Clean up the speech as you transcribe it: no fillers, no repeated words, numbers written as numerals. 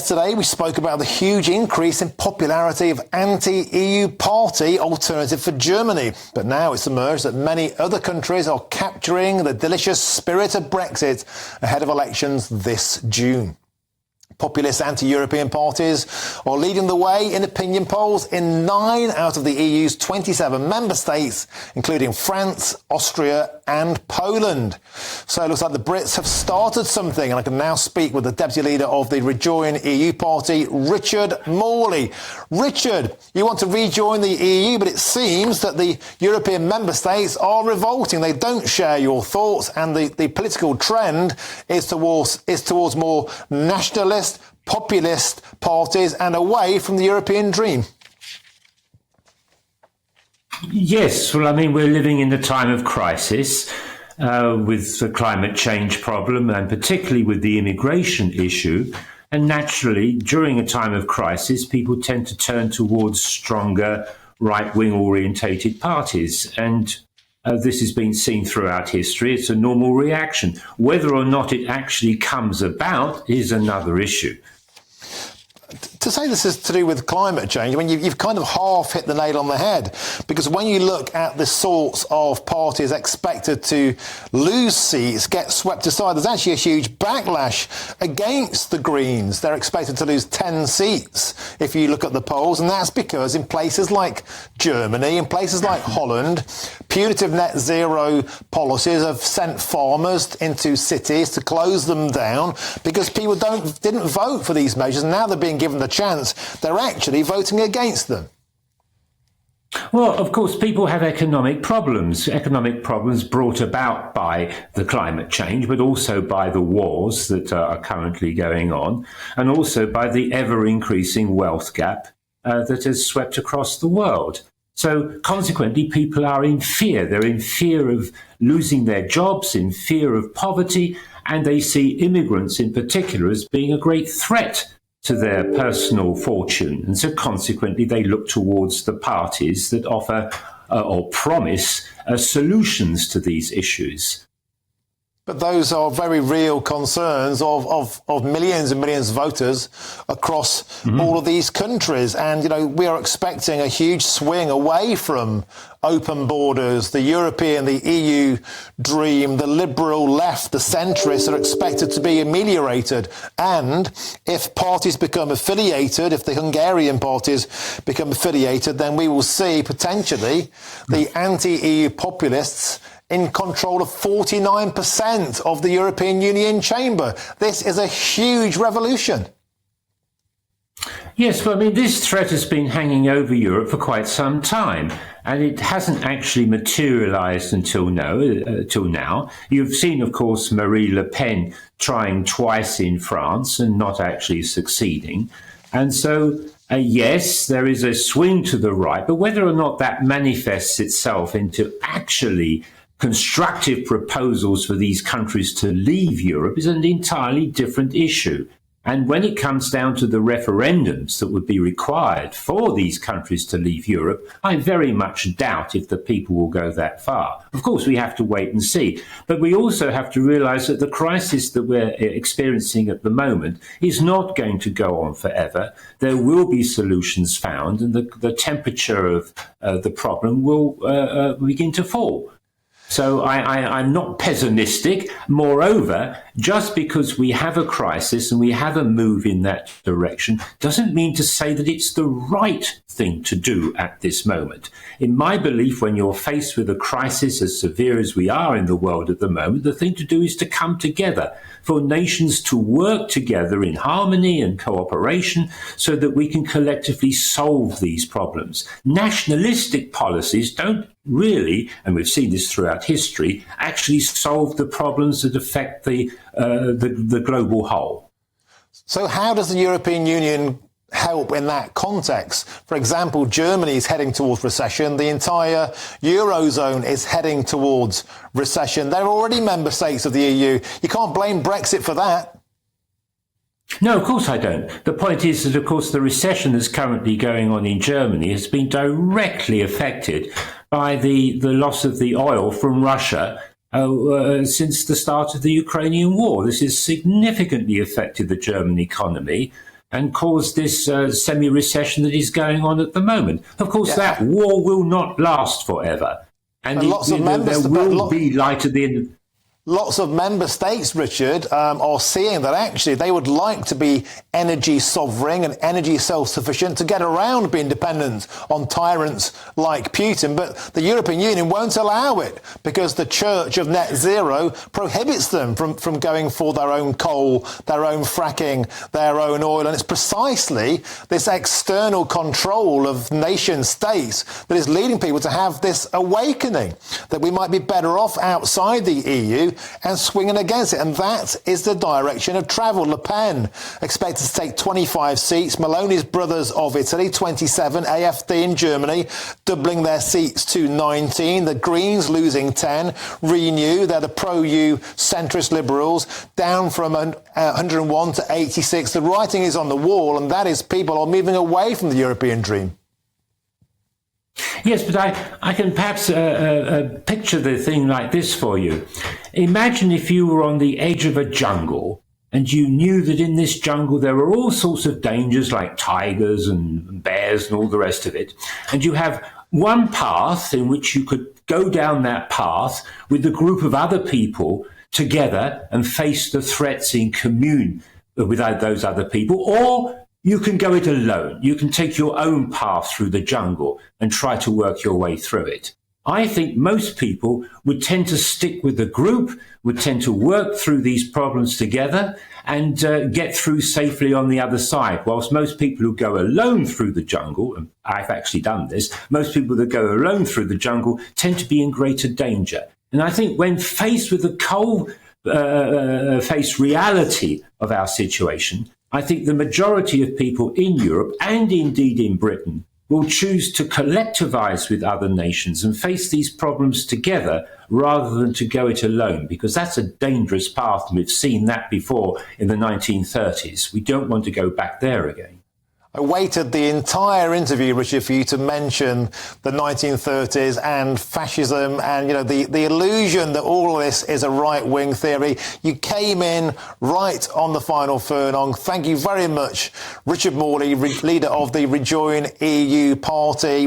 Yesterday, we spoke about the huge increase in popularity of anti-EU party Alternative for Germany. But now it's emerged that many other countries are capturing the delicious spirit of Brexit ahead of elections this June. Populist anti-European parties are leading the way in opinion polls in 9 out of the EU's 27 member states, including France, Austria and Poland. So it looks like the Brits have started something, and I can now speak with the deputy leader of the Rejoin EU party, Richard Morley. Richard, you want to rejoin the EU, but it seems that the European member states are revolting. They don't share your thoughts, and the political trend is towards more nationalist, populist parties and away from the European dream. Yes, well, I mean, we're living in a time of crisis with the climate change problem and particularly with the immigration issue. And naturally, during a time of crisis, people tend to turn towards stronger right-wing orientated parties. And this has been seen throughout history. It's a normal reaction. Whether or not it actually comes about is another issue. To say this is to do with climate change, I mean, you've kind of half hit the nail on the head, because when you look at the sorts of parties expected to lose seats, get swept aside, there's actually a huge backlash against the Greens. They're expected to lose 10 seats if you look at the polls, and that's because in places like Germany, in places like Holland, punitive net zero policies have sent farmers into cities to close them down because people didn't vote for these measures, and now they're being given the chance, they're actually voting against them. Well, of course, people have economic problems brought about by the climate change, but also by the wars that are currently going on, and also by the ever-increasing wealth gap that has swept across the world. So consequently, people are in fear. They're in fear of losing their jobs, in fear of poverty, and they see immigrants in particular as being a great threat to their personal fortune. And so consequently, they look towards the parties that offer or promise solutions to these issues. But those are very real concerns of millions and millions of voters across all of these countries. And, you know, we are expecting a huge swing away from open borders. The European, the EU dream, the liberal left, the centrists are expected to be ameliorated. And if parties become affiliated, if the Hungarian parties become affiliated, then we will see potentially the anti-EU populists in control of 49% of the European Union chamber. This is a huge revolution. Yes, well, I mean, this threat has been hanging over Europe for quite some time, and it hasn't actually materialised until now. You've seen, of course, Marine Le Pen trying twice in France and not actually succeeding. And so, yes, there is a swing to the right, but whether or not that manifests itself into actually constructive proposals for these countries to leave Europe is an entirely different issue. And when it comes down to the referendums that would be required for these countries to leave Europe, I very much doubt if the people will go that far. Of course, we have to wait and see. But we also have to realise that the crisis that we're experiencing at the moment is not going to go on forever. There will be solutions found, and the temperature of the problem will begin to fall. So I'm not pessimistic. Moreover, just because we have a crisis and we have a move in that direction doesn't mean to say that it's the right thing to do at this moment. In my belief, when you're faced with a crisis as severe as we are in the world at the moment, the thing to do is to come together, for nations to work together in harmony and cooperation so that we can collectively solve these problems. Nationalistic policies don't really, and we've seen this throughout history, actually solve the problems that affect the global whole. So how does the European Union help in that context? For example, Germany is heading towards recession. The entire Eurozone is heading towards recession. They're already member states of the EU. You can't blame Brexit for that. No, of course I don't. The point is that, of course, the recession that's currently going on in Germany has been directly affected by the loss of the oil from Russia since the start of the Ukrainian war. This has significantly affected the German economy. and caused this semi-recession that is going on at the moment. Of course, that war will not last forever. And there will be light at the end of... Lots of member states, Richard, are seeing that actually they would like to be energy sovereign and energy self-sufficient to get around being dependent on tyrants like Putin. But the European Union won't allow it because the Church of Net Zero prohibits them from going for their own coal, their own fracking, their own oil. And it's precisely this external control of nation states that is leading people to have this awakening that we might be better off outside the EU and swinging against it. And that is the direction of travel. Le Pen expected to take 25 seats. Meloni's brothers of Italy, 27. AfD in Germany, doubling their seats to 19. The Greens losing 10. Renew, they're the pro-EU centrist liberals, down from 101 to 86. The writing is on the wall, and that is people are moving away from the European dream. Yes, but I can perhaps picture the thing like this for you. Imagine if you were on the edge of a jungle and you knew that in this jungle there were all sorts of dangers like tigers and bears and all the rest of it. And you have one path in which you could go down that path with a group of other people together and face the threats in commune with those other people, or you can go it alone. You can take your own path through the jungle and try to work your way through it. I think most people would tend to stick with the group, would tend to work through these problems together and get through safely on the other side. Whilst most people who go alone through the jungle, and I've actually done this, most people that go alone through the jungle tend to be in greater danger. And I think when faced with the cold-faced reality of our situation, I think the majority of people in Europe, and indeed in Britain, will choose to collectivise with other nations and face these problems together rather than to go it alone, because that's a dangerous path, and we've seen that before in the 1930s. We don't want to go back there again. I waited the entire interview, Richard, for you to mention the 1930s and fascism and, the illusion that all of this is a right-wing theory. You came in right on the final furlong. Thank you very much, Richard Morley, leader of the Rejoin EU party.